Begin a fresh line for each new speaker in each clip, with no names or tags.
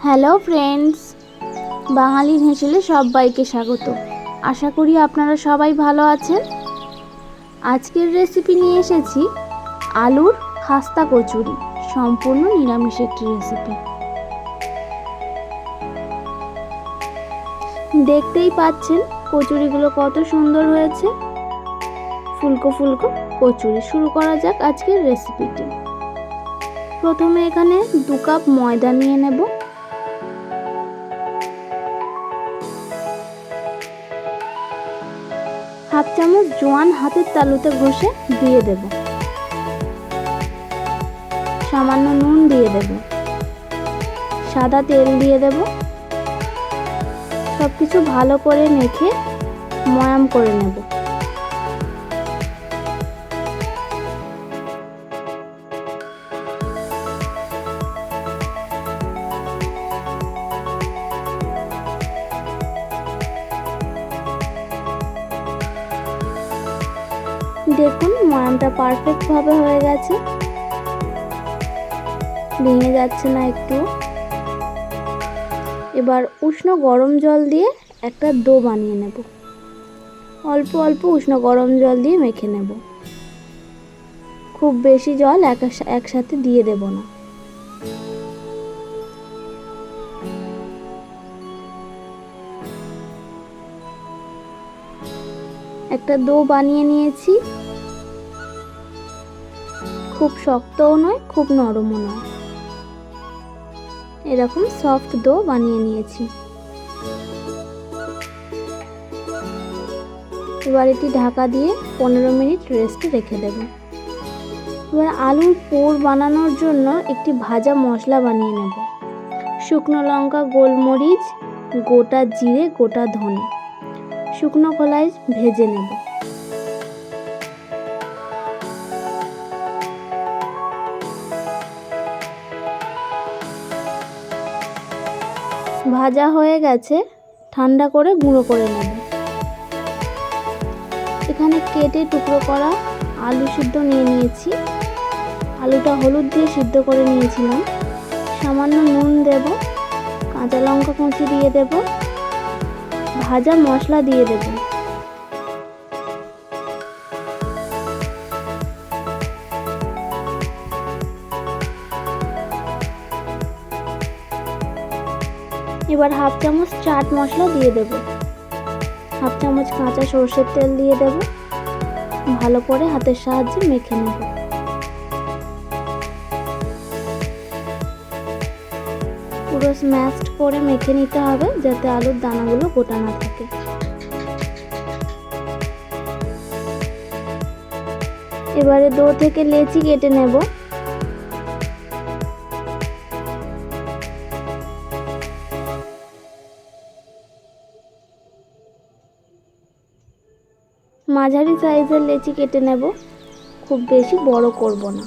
Hello friends, বাঙালির হেসেলে সবাইকে স্বাগত। আশা করি আপনারা সবাই ভালো আছেন। আজকের রেসিপি নিয়ে এসেছি আলুর খাস্তা কচুরি, সম্পূর্ণ নিরামিষ একটি রেসিপি। দেখতেই পাচ্ছেন কচুরিগুলো কত সুন্দর হয়েছে, ফুলকো ফুলকো কচুরি। শুরু করা যাক আজকের রেসিপিটি। প্রথমে এখানে 2 কাপ ময়দা নিয়ে নেব। হাফ চামচ জোয়ান হাতের তালুতে ঘষে দিয়ে দেব। সামান্য নুন দিয়ে দেব, সাদা তেল দিয়ে দেব। সবকিছু ভালো করে মেখে ময়াম করে নেব। দেখুন ময়ামটা পারফেক্ট ভাবে হয়ে গেছে, ভেঙে যাচ্ছে না একটু। এবার উষ্ণ গরম জল দিয়ে একটা ডো বানিয়ে নেব। অল্প অল্প উষ্ণ গরম জল দিয়ে মেখে নেব। খুব বেশি জল একসাথে দিয়ে দেব না। একটা ডো বানিয়ে নিয়েছি। খুব শক্তও নয়, খুব নরমও নয়, এরকম সফট ডো বানিয়ে নিয়েছি। এবার এটি ঢাকা দিয়ে 15 মিনিট রেস্টে রেখে দেব। এবার আলুর পুর বানানোর জন্য একটি ভাজা মশলা বানিয়ে নেব। শুকনো লঙ্কা, গোলমরিচ, গোটা জিরে, গোটা ধনে শুকনো খোলায় ভেজে নেব। ভাজা হয়ে গেছে, ঠান্ডা করে গুঁড়ো করে নেব। এখানে কেটে টুকরো করা আলু সিদ্ধ নিয়ে নিয়েছি। আলুটা হলুদ দিয়ে সিদ্ধ করে নিয়েছিলাম। সামান্য নুন দেব, কাঁচা লঙ্কা কুচি দিয়ে দেব, ভাজা মশলা দিয়ে দেব। এবার হাফ চামচ চাট মশলা দিয়ে দেব। হাফ চামচ কাঁচা সরষের তেল দিয়ে দেব। ভালো করে হাতের সাহায্যে মেখে নেব। পুরো স্ম্যাশড করে মেখে নিতে হবে, যাতে আলুর দানাগুলো গোটা না থাকে। এবারে ডো থেকে লেচি কেটে নেব। মাঝারি সাইজের লেচি কেটে নেব, খুব বেশি বড় করব না।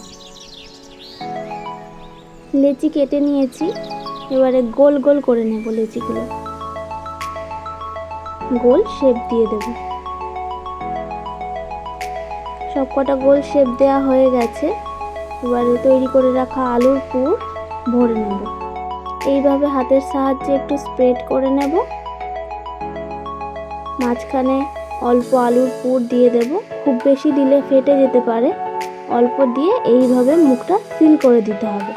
লেচি কেটে নিয়েছি। এবারে গোল গোল করে নেব লেচিগুলো। গোল শেপ দিয়ে দেব। সবকটা গোল শেপ দেওয়া হয়ে গেছে। এবারে তৈরি করে রাখা আলুর পুর ভরে নেব। এইভাবে হাতের সাহায্যে একটু স্প্রেড করে নেব। মাঝখানে অল্প আলুর পুর দিয়ে দেব। খুব বেশি দিলে ফেটে যেতে পারে। অল্প দিয়ে এইভাবে মুখটা সিল করে দিতে হবে।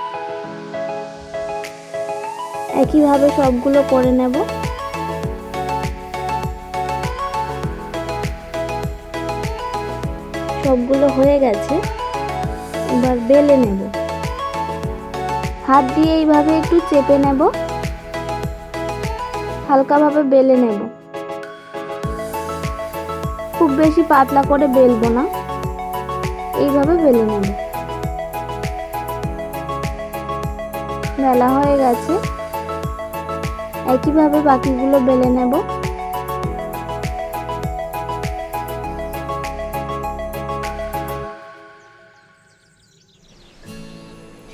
একইভাবে সবগুলো করে নেব। সবগুলো হয়ে গেছে। এবার বেলে নেব। হাত দিয়ে এইভাবে একটু চেপে নেব, হালকাভাবে বেলে নেব। খুব বেশি পাতলা করে বেলবো না, এইভাবে বেলে নেব। বেলা হয়ে গেছে। একইভাবে বাকিগুলো বেলে নেব।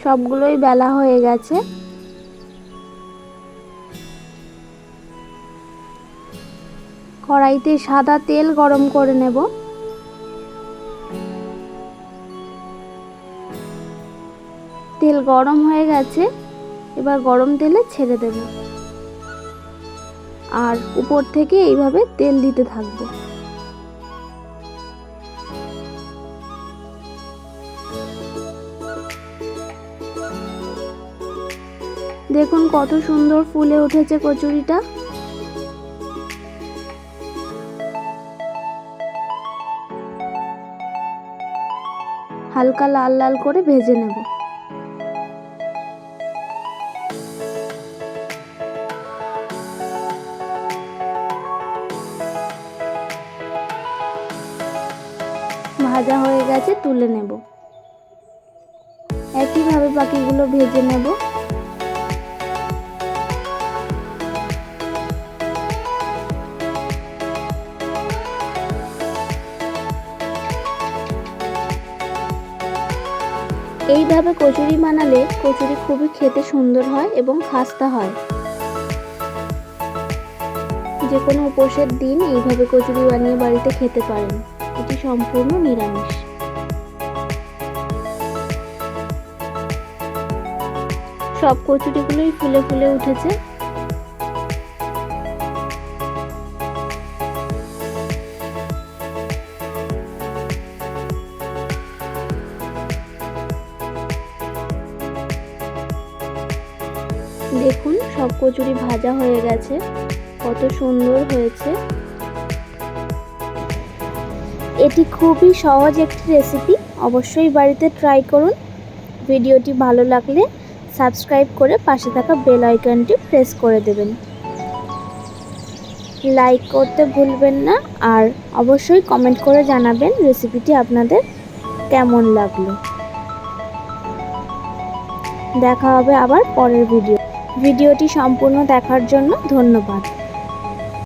সবগুলোই বেলা হয়ে গেছে। কড়াইতে সাদা তেল গরম করে নেব। তেল গরম হয়ে গেছে। এবার গরম তেলে ছেড়ে দেব আর উপর থেকে এইভাবে তেল দিতে থাকবো। দেখুন কত সুন্দর ফুলে উঠেছে কচুরিটা। হালকা লাল লাল করে ভেজে নেব। ভাজা হয়ে গেছে, তুলে নেব। একইভাবে বাকিগুলো ভেজে নেব। এইভাবে কচুরি বানালে কচুরি খুবই খেতে সুন্দর হয় এবং খাস্তা হয়। যে কোনো উপোসের দিন এইভাবে কচুরি বানিয়ে বাড়িতে খেতে পারেন। এটি সম্পূর্ণ নিরামিষ। সব কচুরিগুলোই ফুলে ফুলে উঠেছে। দেখুন সব কচুরি ভাজা হয়ে গেছে, কত সুন্দর হয়েছে। এটি খুবই সহজ একটি রেসিপি, অবশ্যই বাড়িতে ট্রাই করুন। ভিডিওটি ভালো লাগলে সাবস্ক্রাইব করে পাশে থাকা বেল আইকনটি প্রেস করে দেবেন। লাইক করতে ভুলবেন না, আর অবশ্যই কমেন্ট করে জানাবেন রেসিপিটি আপনাদের কেমন লাগলো। দেখা হবে আবার পরের ভিডিওটি সম্পূর্ণ দেখার জন্য ধন্যবাদ।